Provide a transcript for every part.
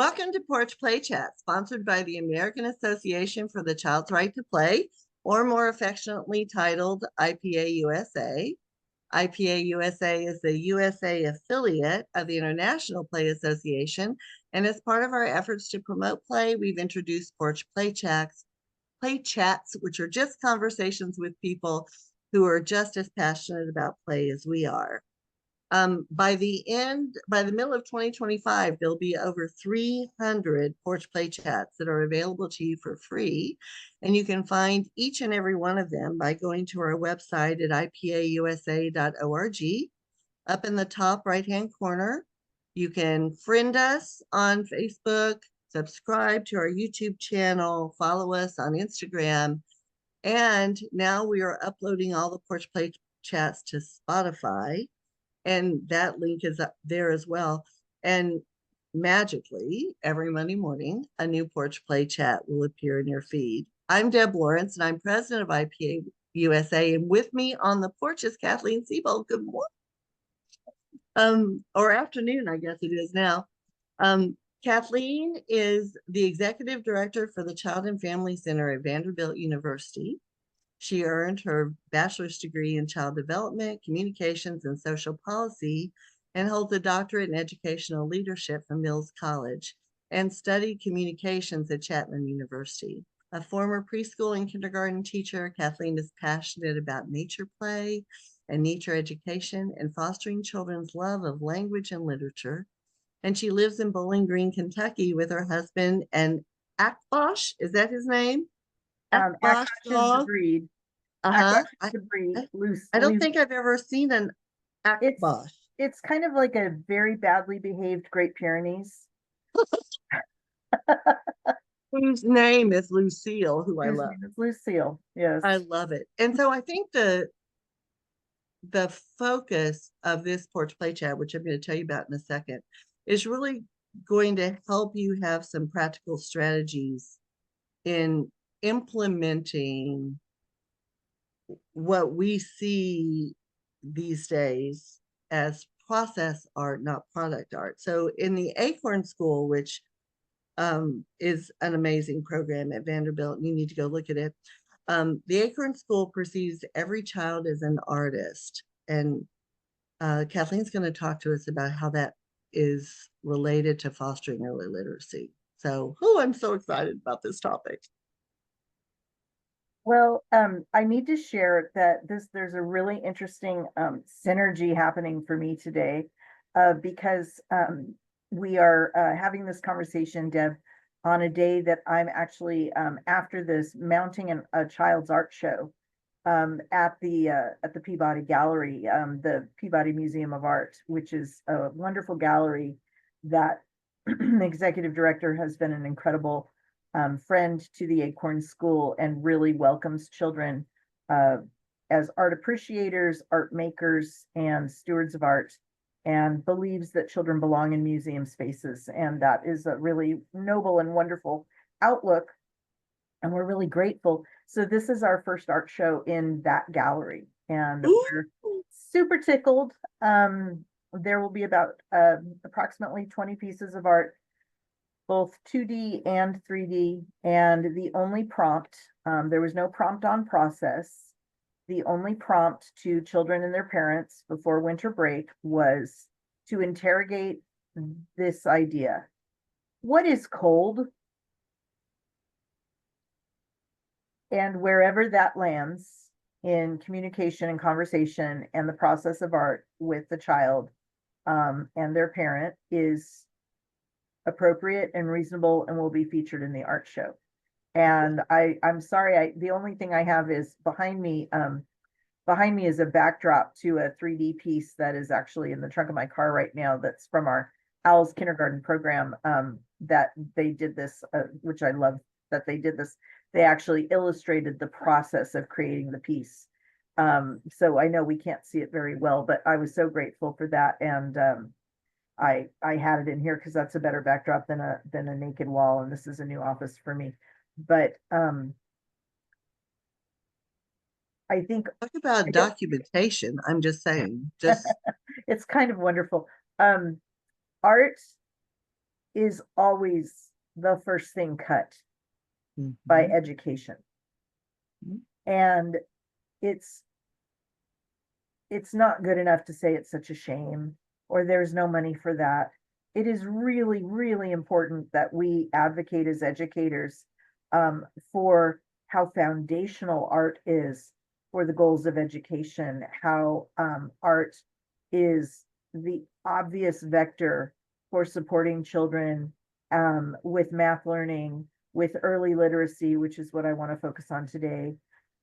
Welcome to Porch Play Chats, sponsored by the American Association for the Child's Right to Play, or more affectionately titled IPA USA. IPA USA is the USA affiliate of the International Play Association, and as part of our efforts to promote play, we've introduced Porch Play Chats, which are just conversations with people who are just as passionate about play as we are. By the middle of 2025, there'll be over 300 Porch Play Chats that are available to you for free. And you can find each and every one of them by going to our website at ipausa.org. Up in the top right-hand corner, you can friend us on Facebook, subscribe to our YouTube channel, follow us on Instagram. And now we are uploading all the Porch Play Chats to Spotify. And that link is up there as well. And magically, every Monday morning, a new Porch Play Chat will appear in your feed. I'm Deb Lawrence, and I'm president of IPA USA. And with me on the porch is Kathleen Seabolt. Good morning. Or afternoon, I guess it is now. Kathleen is the executive director for the Child and Family Center at Vanderbilt University. She earned her bachelor's degree in child development, communications, and social policy, and holds a doctorate in educational leadership from Mills College, and studied communications at Chapman University. A former preschool and kindergarten teacher, Kathleen is passionate about nature play and nature education and fostering children's love of language and literature. And she lives in Bowling Green, Kentucky with her husband and Akbash, is that his name? Akbash is the breed. Akbash is the breed. I don't think I've ever seen an Akbash. It's kind of like a very badly behaved Great Pyrenees. Whose name is Lucille, who I love. Lucille, yes. I love it. And so I think the focus of this Porch Play Chat, which I'm going to tell you about in a second, is really going to help you have some practical strategies in implementing what we see these days as process art, not product art. So in the Acorn School, which is an amazing program at Vanderbilt, you need to go look at it. The Acorn School perceives every child as an artist. And Kathleen's going to talk to us about how that is related to fostering early literacy. So, I'm so excited about this topic. Well, I need to share that there's a really interesting synergy happening for me today because we are having this conversation, Deb, on a day that I'm actually after this mounting a child's art show at the Peabody Gallery, the Peabody Museum of Art, which is a wonderful gallery that the executive director has been an incredible friend to the Acorn School and really welcomes children as art appreciators, art makers, and stewards of art, and believes that children belong in museum spaces. And that is a really noble and wonderful outlook. And we're really grateful. So this is our first art show in that gallery. And we're super tickled. There will be about approximately 20 pieces of art, both 2D and 3D. And the only prompt, there was no prompt on process. The only prompt to children and their parents before winter break was to interrogate this idea. What is cold? And wherever that lands in communication and conversation and the process of art with the child and their parent is appropriate and reasonable and will be featured in the art show. And I'm sorry, the only thing I have is behind me is a backdrop to a 3D piece that is actually in the trunk of my car right now. That's from our Owls kindergarten program that they did this, which I love that they did this. They actually illustrated the process of creating the piece. So I know we can't see it very well, but I was so grateful for that. And I had it in here because that's a better backdrop than a naked wall. And this is a new office for me. But I think talk about documentation. I'm just saying, just it's kind of wonderful. Art is always the first thing cut by Mhm. education. Mhm. And it's not good enough to say it's such a shame or there's no money for that. It is really, really important that we advocate as educators for how foundational art is for the goals of education, how art is the obvious vector for supporting children with math learning, with early literacy, which is what I want to focus on today,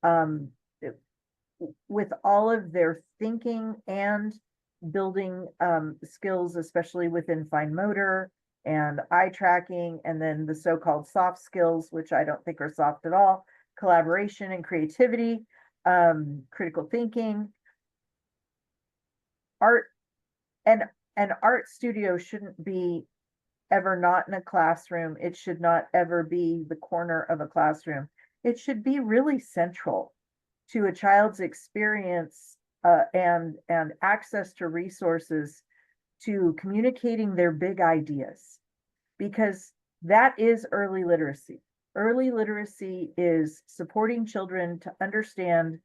um, with all of their thinking and building skills, especially within fine motor and eye tracking, and then the so-called soft skills, which I don't think are soft at all, collaboration and creativity, critical thinking, art, and an art studio shouldn't be ever not in a classroom. It should not ever be the corner of a classroom. It should be really central to a child's experience and access to resources to communicating their big ideas, because that is early literacy. Early literacy is supporting children to understand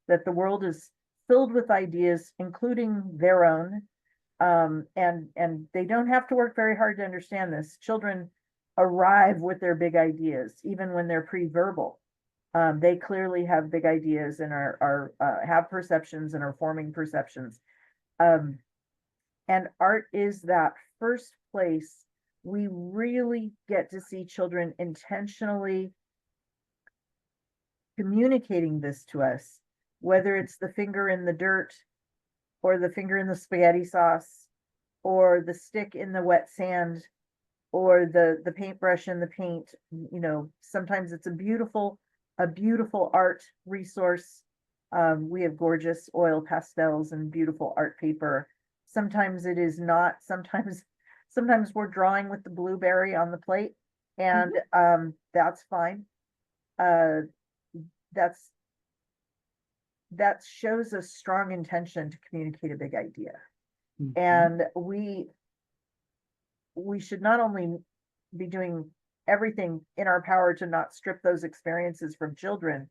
that the world is filled with ideas, including their own, and they don't have to work very hard to understand this. Children arrive with their big ideas, even when they're pre-verbal. They clearly have big ideas and are have perceptions and are forming perceptions. Um, and art is that first place we really get to see children intentionally communicating this to us, whether it's the finger in the dirt or the finger in the spaghetti sauce or the stick in the wet sand or the paintbrush in the paint. You know, sometimes it's a beautiful art resource. We have gorgeous oil pastels and beautiful art paper. Sometimes it is not. Sometimes we're drawing with the blueberry on the plate, and that's fine. Uh, that's that shows a strong intention to communicate a big idea, Mhm. and we should not only be doing everything in our power to not strip those experiences from children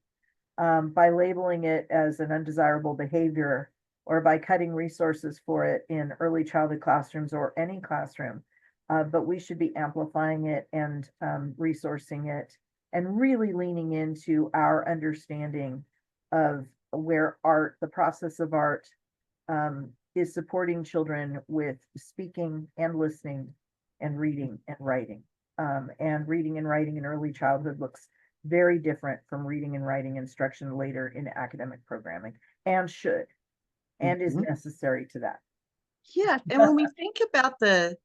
by labeling it as an undesirable behavior or by cutting resources for it in early childhood classrooms or any classroom, but we should be amplifying it and resourcing it and really leaning into our understanding of where art, the process of art, is supporting children with speaking and listening and reading and writing. And reading and writing in early childhood looks very different from reading and writing instruction later in academic programming, and should and is Mhm. necessary to that. Yeah, and when we think about the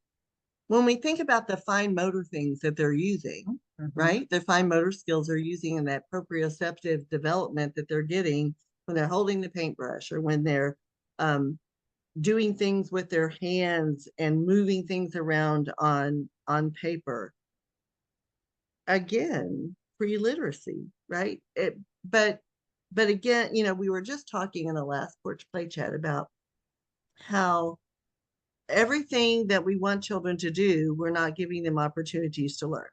fine motor things that they're using, right? The fine motor skills they're using in that proprioceptive development that they're getting when they're holding the paintbrush or when they're um, doing things with their hands and moving things around on paper. Again, pre-literacy, right? But again, we were just talking in the last Porch Play Chat about how everything that we want children to do, we're not giving them opportunities to learn.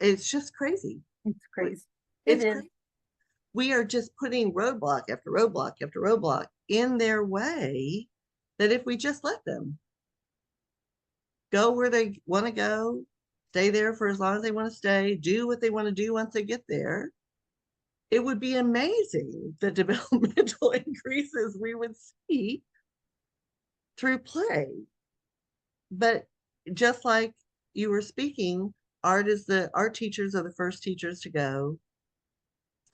It's just crazy. It's crazy. It's It is. crazy. We are just putting roadblock after roadblock after roadblock in their way that if we just let them go where they want to go, stay there for as long as they want to stay, do what they want to do once they get there, it would be amazing the developmental increases we would see through play. But just like you were speaking, art teachers are the first teachers to go.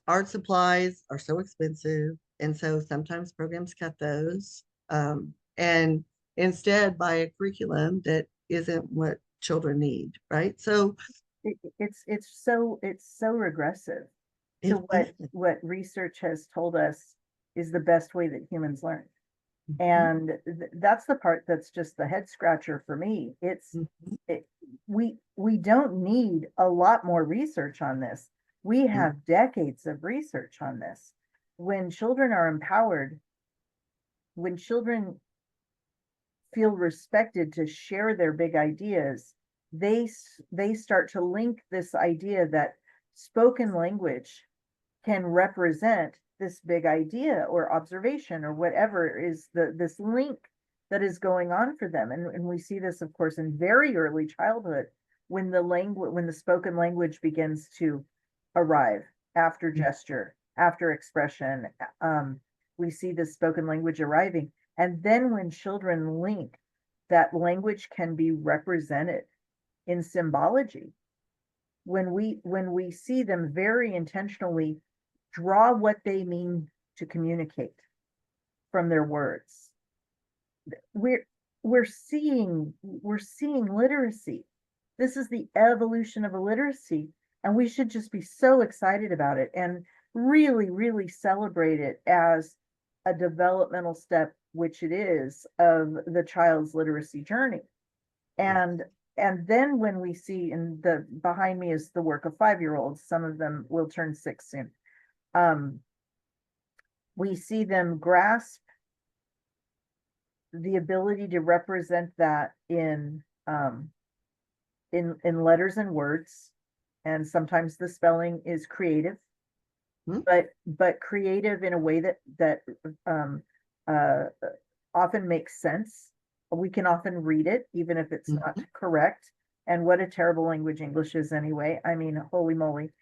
Art supplies are so expensive, and so sometimes programs cut those and instead buy a curriculum that isn't what children need, right? So It's so regressive to it is. what research has told us is the best way that humans learn. Mhm, And that's the part that's just the head scratcher for me. mhm, We don't need a lot more research on this. We mhm, have decades of research on this. When children are empowered, when children feel respected to share their big ideas, they start to link this idea that spoken language can represent this big idea or observation or whatever is this link that is going on for them. And we see this, of course, in very early childhood when the spoken language begins to arrive after gesture, after expression. We see the spoken language arriving. And then when children link that language can be represented in symbology, when we see them very intentionally draw what they mean to communicate from their words, we're seeing literacy. This is the evolution of a literacy, and we should just be so excited about it and really, really celebrate it as a developmental step, which it is, of the child's literacy journey. And then when we see, and the behind me is the work of 5-year-olds, some of them will turn 6 soon. We see them grasp the ability to represent that in letters and words, and sometimes the spelling is creative, but creative in a way that often makes sense. We can often read it, even if it's not correct. And what a terrible language English is anyway. I mean, holy moly.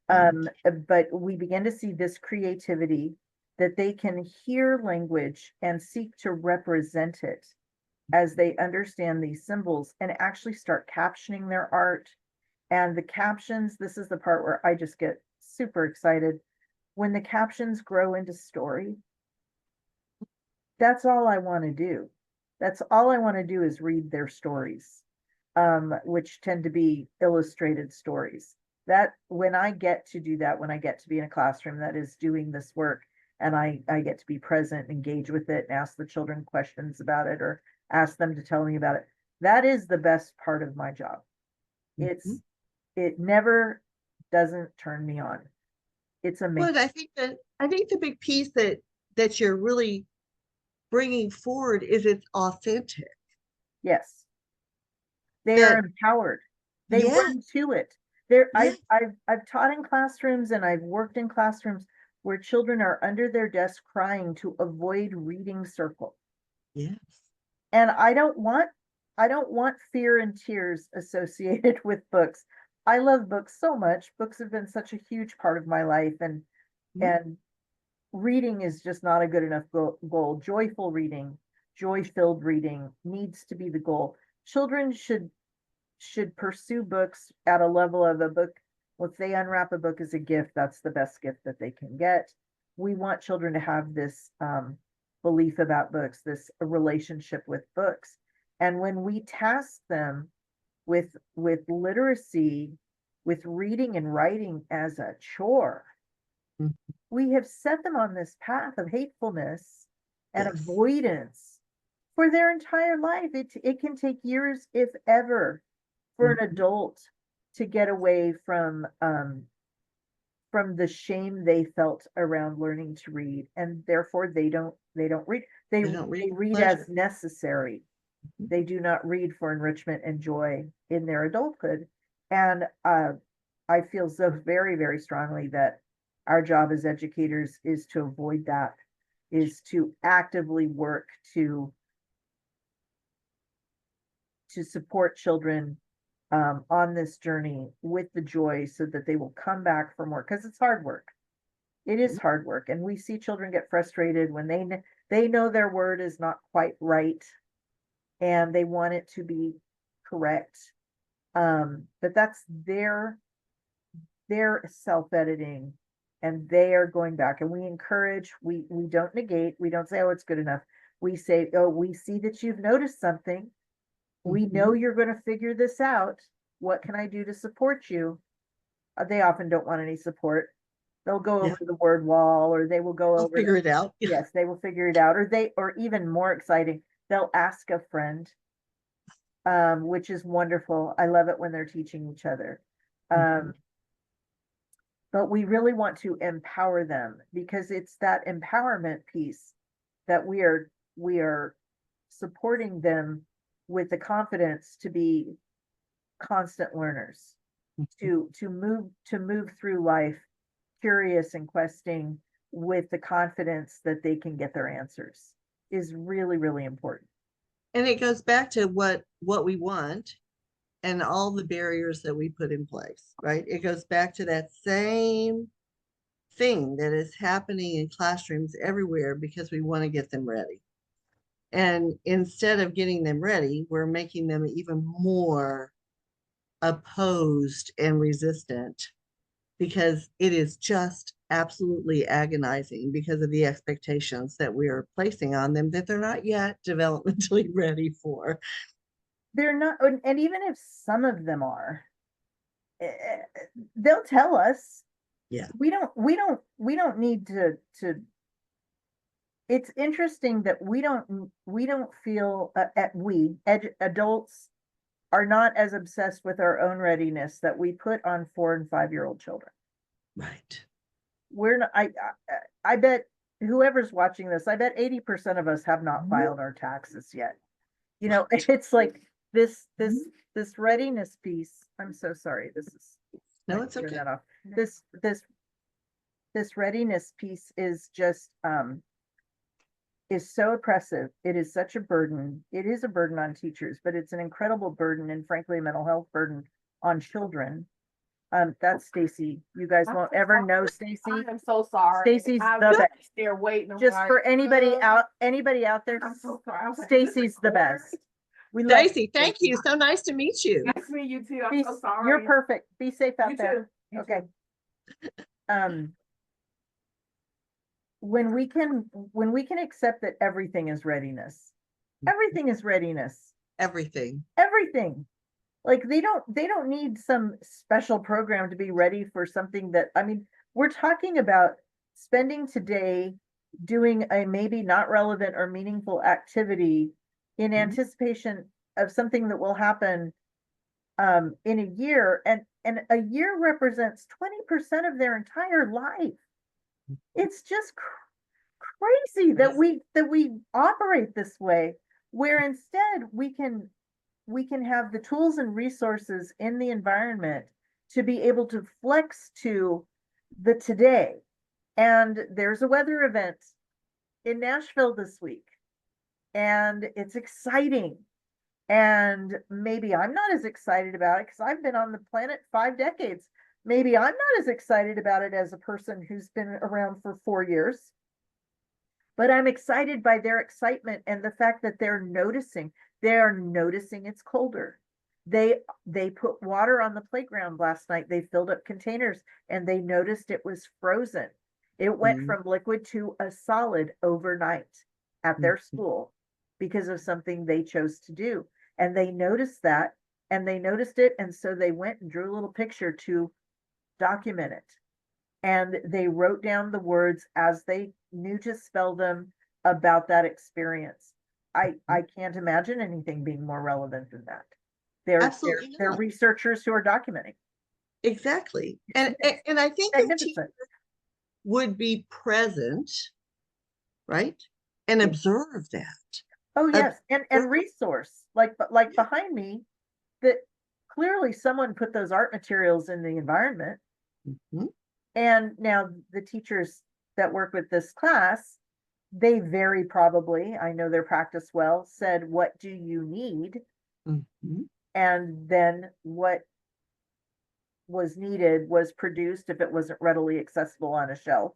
But we begin to see this creativity, that they can hear language and seek to represent it as they understand these symbols and actually start captioning their art. And the captions, this is the part where I just get super excited. When the captions grow into story, that's all I want to do. That's all I want to do is read their stories, which tend to be illustrated stories. That when I get to do that, when I get to be in a classroom that is doing this work, and I get to be present, engage with it, and ask the children questions about it, or ask them to tell me about it, that is the best part of my job. It never doesn't turn me on. It's amazing. Well, I think the big piece that you're really bringing forward is it's authentic. Yes, they are empowered. They run to it. I've taught in classrooms, and I've worked in classrooms where children are under their desk crying to avoid reading circle. Yes. And I don't want fear and tears associated with books. I love books so much. Books have been such a huge part of my life, and reading is just not a good enough goal. Joyful reading, joy-filled reading needs to be the goal. Children should pursue books at a level of a book. If they unwrap a book as a gift, that's the best gift that they can get. We want children to have this belief about books, this relationship with books. And when we task them with literacy, with reading and writing as a chore, we have set them on this path of hatefulness and avoidance for their entire life. It can take years, if ever, for an adult to get away from the shame they felt around learning to read, and therefore they don't read. They read as necessary. They do not read for enrichment and joy in their adulthood. And I feel so very, very strongly that our job as educators is to avoid that, is to actively work to support children on this journey with the joy, so that they will come back for more, because it's hard work. It is hard work, and we see children get frustrated when they know their word is not quite right and they want it to be correct. But that's their self-editing, and they are going back, and we encourage, we don't negate, we don't say, oh, it's good enough. We say, oh, we see that you've noticed something. We know you're going to figure this out. What can I do to support you? They often don't want any support. They'll go over the word wall, or they will go over. Figure it out. Yes, they will figure it out. Or even more exciting, they'll ask a friend, which is wonderful. I love it when they're teaching each other. But we really want to empower them, because it's that empowerment piece that we are supporting them with the confidence to be constant learners, to move through life curious and questing with the confidence that they can get their answers is really, really important. And it goes back to what we want and all the barriers that we put in place, right? It goes back to that same thing that is happening in classrooms everywhere because we want to get them ready. And instead of getting them ready, we're making them even more opposed and resistant because it is just absolutely agonizing because of the expectations that we are placing on them that they're not yet developmentally ready for. They're not, and even if some of them are, they'll tell us. Yeah. We don't need to. It's interesting that we don't feel adults are not as obsessed with our own readiness that we put on 4 and 5-year-old children. Right. We're not, I bet whoever's watching this, I bet 80% of us have not filed our taxes yet. You know, it's like this readiness piece. I'm so sorry. No, it's okay. That off. This readiness piece is just, is so oppressive. It is such a burden. It is a burden on teachers, but it's an incredible burden and frankly, a mental health burden on children. That's Stacy. You guys won't ever know Stacy. I'm so sorry. Stacy's the best. They're waiting. Just for anybody out there, I'm so sorry. Stacy's the best. We love Stacy, thank you. So nice to meet you. Nice to meet you too. I'm so sorry. You're perfect. Be safe out You there. too. You Okay. too. When we can accept that everything is readiness. Everything is readiness. Everything. Everything. Like they don't need some special program to be ready for something that, I mean, we're talking about spending today doing a maybe not relevant or meaningful activity in anticipation of something that will happen in a year, and a year represents 20% of their entire life. It's just crazy that we operate this way, where instead we can have the tools and resources in the environment to be able to flex to the today. And there's a weather event in Nashville this week, and it's exciting. And maybe I'm not as excited about it because I've been on the planet 5 decades. Maybe I'm not as excited about it as a person who's been around for 4 years. But I'm excited by their excitement and the fact that they're noticing it's colder. They put water on the playground last night. They filled up containers and they noticed it was frozen. It went from liquid to a solid overnight at their school because of something they chose to do. And they noticed that, and they noticed it. And so they went and drew a little picture to document it. And they wrote down the words as they knew to spell them about that experience. I can't imagine anything being more relevant than that. They're researchers who are documenting. Exactly. And I think the teacher would be present, right? And observe that. Oh yes, and resource, like behind me, that clearly someone put those art materials in the environment. And now the teachers that work with this class, they very probably, I know their practice well, said, what do you need? And then what was needed was produced if it wasn't readily accessible on a shelf.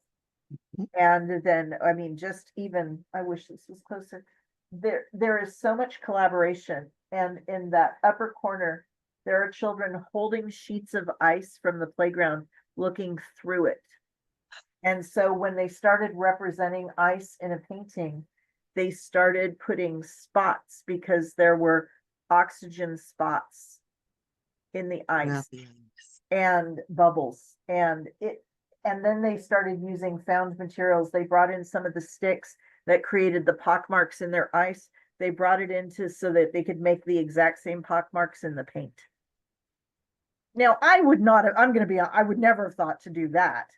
And then, I mean, just even, I wish this was closer. There is so much collaboration. And in that upper corner, there are children holding sheets of ice from the playground, looking through it. And so when they started representing ice in a painting, they started putting spots because there were oxygen spots in the ice and bubbles. And then they started using found materials. They brought in some of the sticks that created the pockmarks in their ice. They brought it into so that they could make the exact same pockmarks in the paint. Now, I would never have thought to do that.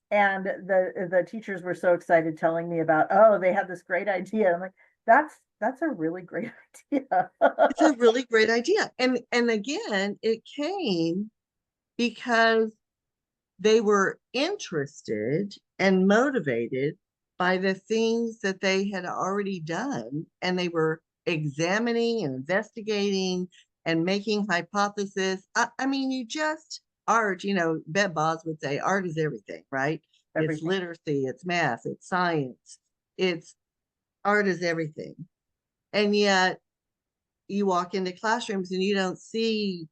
And the teachers were so excited telling me about, oh, they had this great idea. I'm like, That's a really great idea. It's a really great idea. And again, it came because they were interested and motivated by the things that they had already done, and they were examining and investigating and making hypotheses. I mean, art, Bette Boz would say art is everything, right? It's Everything. literacy, it's math, it's science, it's art is everything. And yet you walk into classrooms and you don't see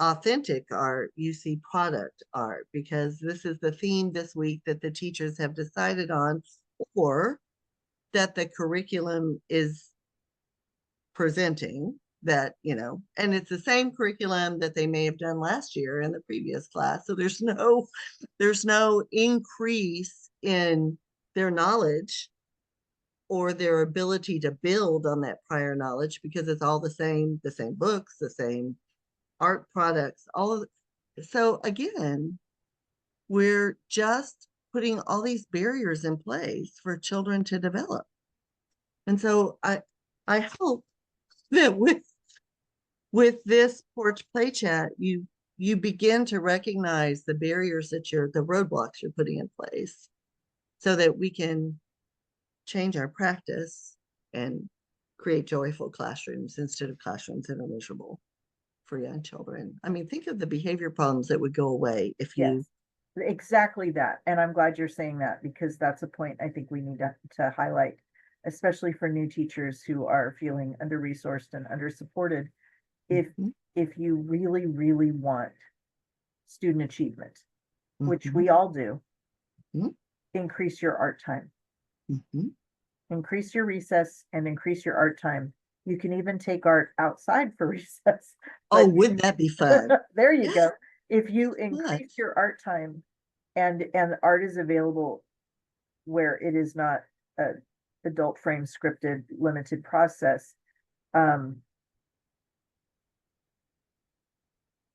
authentic art, you see product art, because this is the theme this week that the teachers have decided on, or that the curriculum is presenting, that, and it's the same curriculum that they may have done last year in the previous class. So there's no increase in their knowledge or their ability to build on that prior knowledge, because it's all the same books, the same art products, so again, we're just putting all these barriers in place for children to develop. And so I hope that with this Porch Play Chat, you begin to recognize the barriers the roadblocks you're putting in place, so that we can change our practice and create joyful classrooms instead of classrooms that are miserable for young children. I mean, think of the behavior problems that would go away if you. Yes, exactly that. And I'm glad you're saying that, because that's a point I think we need to highlight, especially for new teachers who are feeling under-resourced and under-supported. If you really, really want student achievement, which we all do, increase your art time. Increase your recess and increase your art time. You can even take art outside for recess. Oh, wouldn't that be fun? There you go. If you increase your art time and art is available where it is not a adult frame scripted limited process, I'm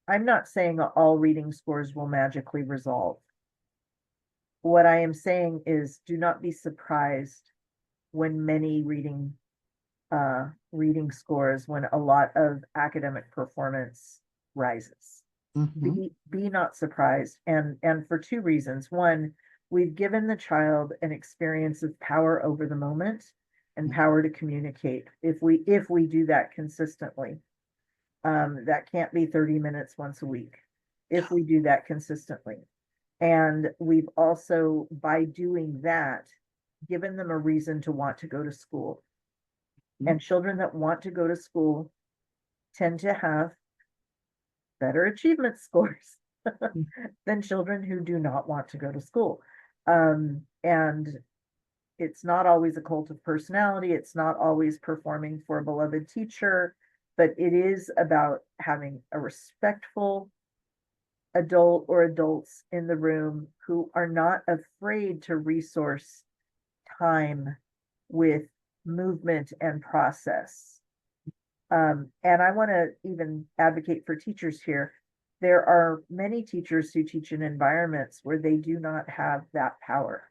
not saying all reading scores will magically resolve. What I am saying is, do not be surprised when many reading scores, when a lot of academic performance rises. Be not surprised, and for two reasons. One, we've given the child an experience of power over the moment and power to communicate. If we do that consistently, that can't be 30 minutes once a week. If we do that consistently, and we've also, by doing that, given them a reason to want to go to school. And children that want to go to school tend to have better achievement scores than children who do not want to go to school. And it's not always a cult of personality. It's not always performing for a beloved teacher, but it is about having a respectful adult or adults in the room who are not afraid to resource time with movement and process. And I want to even advocate for teachers here. There are many teachers who teach in environments where they do not have that power.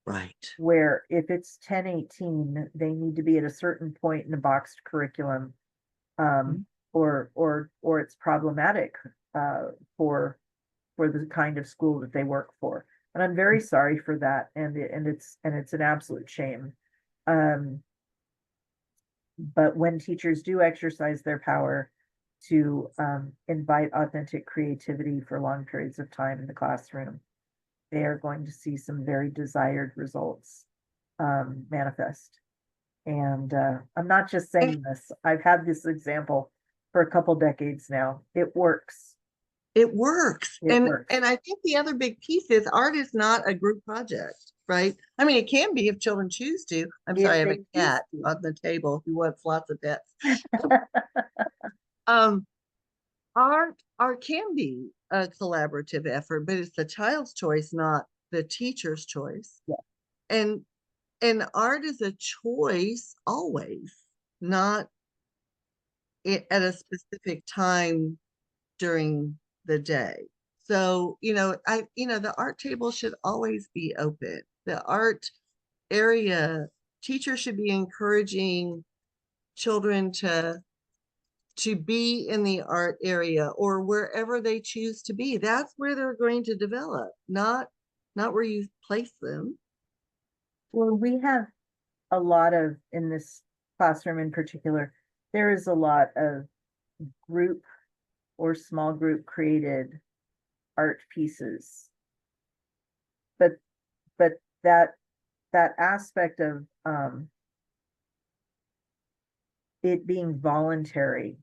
Right. Where if it's 10:18, they need to be at a certain point in a boxed curriculum, or it's problematic for the kind of school that they work for. And I'm very sorry for that. And it's an absolute shame. But when teachers do exercise their power to invite authentic creativity for long periods of time in the classroom, they are going to see some very desired results manifest. And I'm not just saying this. I've had this example for a couple decades now. It works. It works. It works. And I think the other big piece is art is not a group project, right? I mean, it can be if children choose to. I'm sorry, I have a cat on the table who wants lots of pets. Art can be a collaborative effort, but it's the child's choice, not the teacher's choice. Yeah. And art is a choice always, not at a specific time during the day. So, the art table should always be open. The art area teachers should be encouraging children to be in the art area or wherever they choose to be. That's where they're going to develop, not where you place them. Well, we have a lot of, in this classroom in particular, there is a lot of group or small group created art pieces. But that aspect of it being voluntary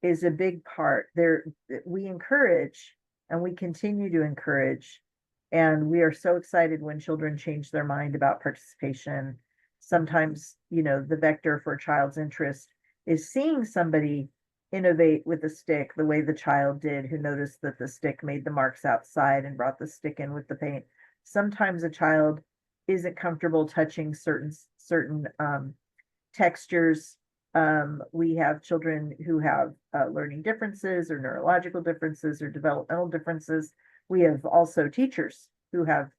is a big part. We encourage and we continue to encourage, and we are so excited when children change their mind about participation. Sometimes, the vector for a child's interest is seeing somebody innovate with a stick the way the child did, who noticed that the stick made the marks outside and brought the stick in with the paint. Sometimes a child isn't comfortable touching certain textures. We have children who have learning differences or neurological differences or developmental differences. We have also teachers who have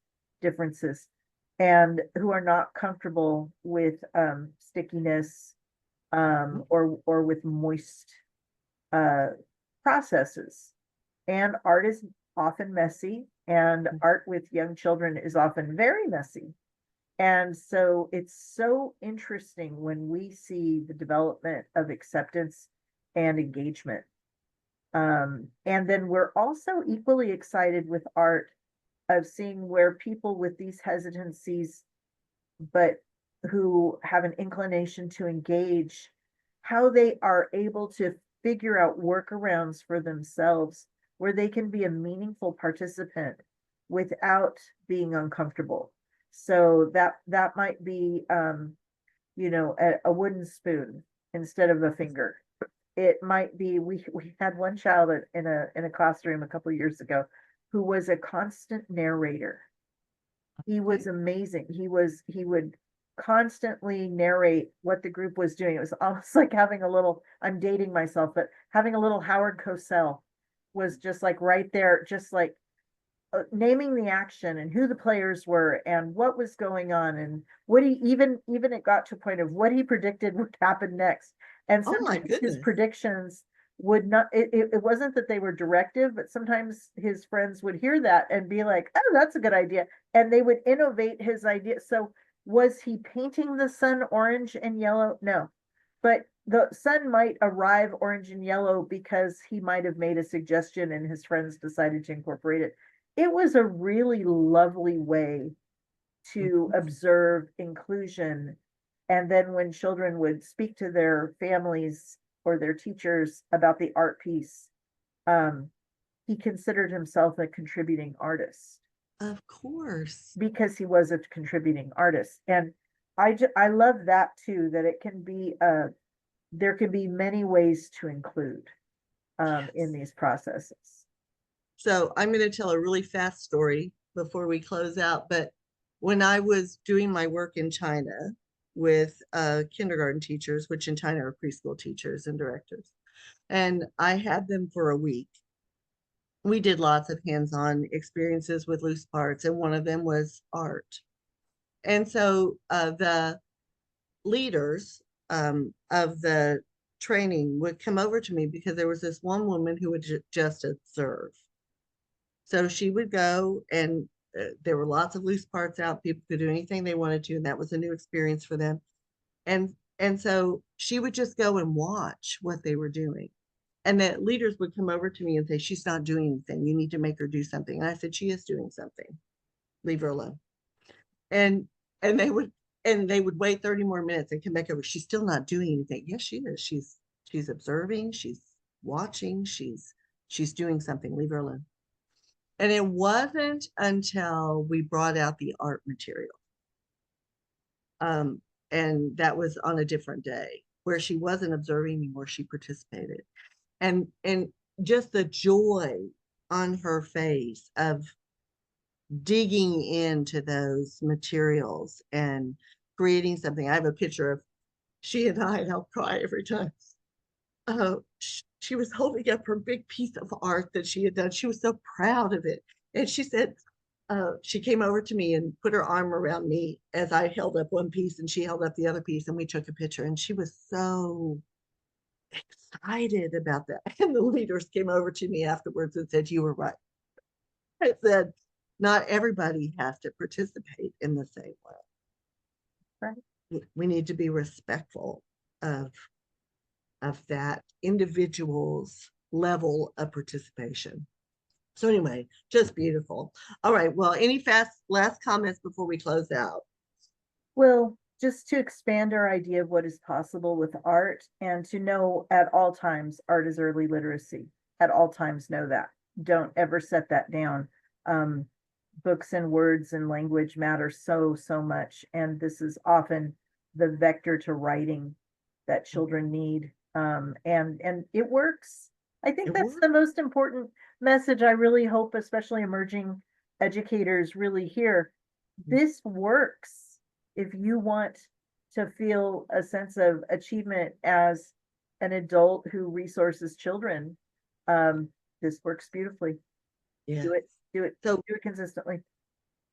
differences and who are not comfortable with stickiness or with moist processes. And art is often messy, and art with young children is often very messy. And so it's so interesting when we see the development of acceptance and engagement. And then we're also equally excited with art of seeing where people with these hesitancies, but who have an inclination to engage, how they are able to figure out workarounds for themselves where they can be a meaningful participant without being uncomfortable. So that might be, a wooden spoon instead of a finger. It might be, we had one child in a classroom a couple of years ago who was a constant narrator. He was amazing. He would constantly narrate what the group was doing. It was almost like having a little, I'm dating myself, but having a little Howard Cosell was just like right there, just like naming the action and who the players were and what was going on and what he even it got to a point of what he predicted would happen next. And Oh my sometimes his goodness. predictions would not, it wasn't that they were directive, but sometimes his friends would hear that and be like, oh, that's a good idea. And they would innovate his idea. So was he painting the sun orange and yellow? No, but the sun might arrive orange and yellow because he might have made a suggestion and his friends decided to incorporate it. It was a really lovely way to observe inclusion. And then when children would speak to their families or their teachers about the art piece, he considered himself a contributing artist. Of course. Because he was a contributing artist. And I love that too, that it can be, there can be many ways to include in these processes. So I'm going to tell a really fast story before we close out. But when I was doing my work in China with kindergarten teachers, which in China are preschool teachers and directors, and I had them for a week, we did lots of hands-on experiences with loose parts, and one of them was art. And so the leaders of the training would come over to me because there was this one woman who would just observe. So she would go, and there were lots of loose parts out. People could do anything they wanted to, and that was a new experience for them. And so she would just go and watch what they were doing. And the leaders would come over to me and say, she's not doing anything. You need to make her do something. And I said, she is doing something. Leave her alone. And they would wait 30 more minutes and come back over. She's still not doing anything. Yes, she is. She's observing, she's watching, she's doing something. Leave her alone. And it wasn't until we brought out the art material. And that was on a different day where she wasn't observing anymore, she participated. And just the joy on her face of digging into those materials and creating something. I have a picture of she and I'll cry every time. She was holding up her big piece of art that she had done. She was so proud of it. And she said, she came over to me and put her arm around me as I held up one piece and she held up the other piece, and we took a picture, and she was so excited about that. And the leaders came over to me afterwards and said, "You were right." I said, not everybody has to participate in the same way. Right. We need to be respectful of that individual's level of participation. So anyway, just beautiful. All right. Well, any last comments before we close out? Well, just to expand our idea of what is possible with art, and to know at all times art is early literacy. At all times know that. Don't ever set that down. Books and words and language matter so much, and this is often the vector to writing that children need. And it works. I think that's the most important message. I really hope, especially emerging educators, really hear. This works. If you want to feel a sense of achievement as an adult who resources children, this works beautifully. Yeah. Do it So consistently.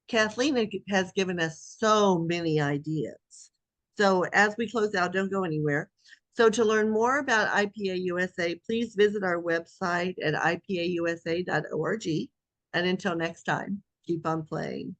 Kathleen has given us so many ideas. So as we close out, don't go anywhere. So to learn more about IPA USA, please visit our website at ipausa.org. And until next time, keep on playing.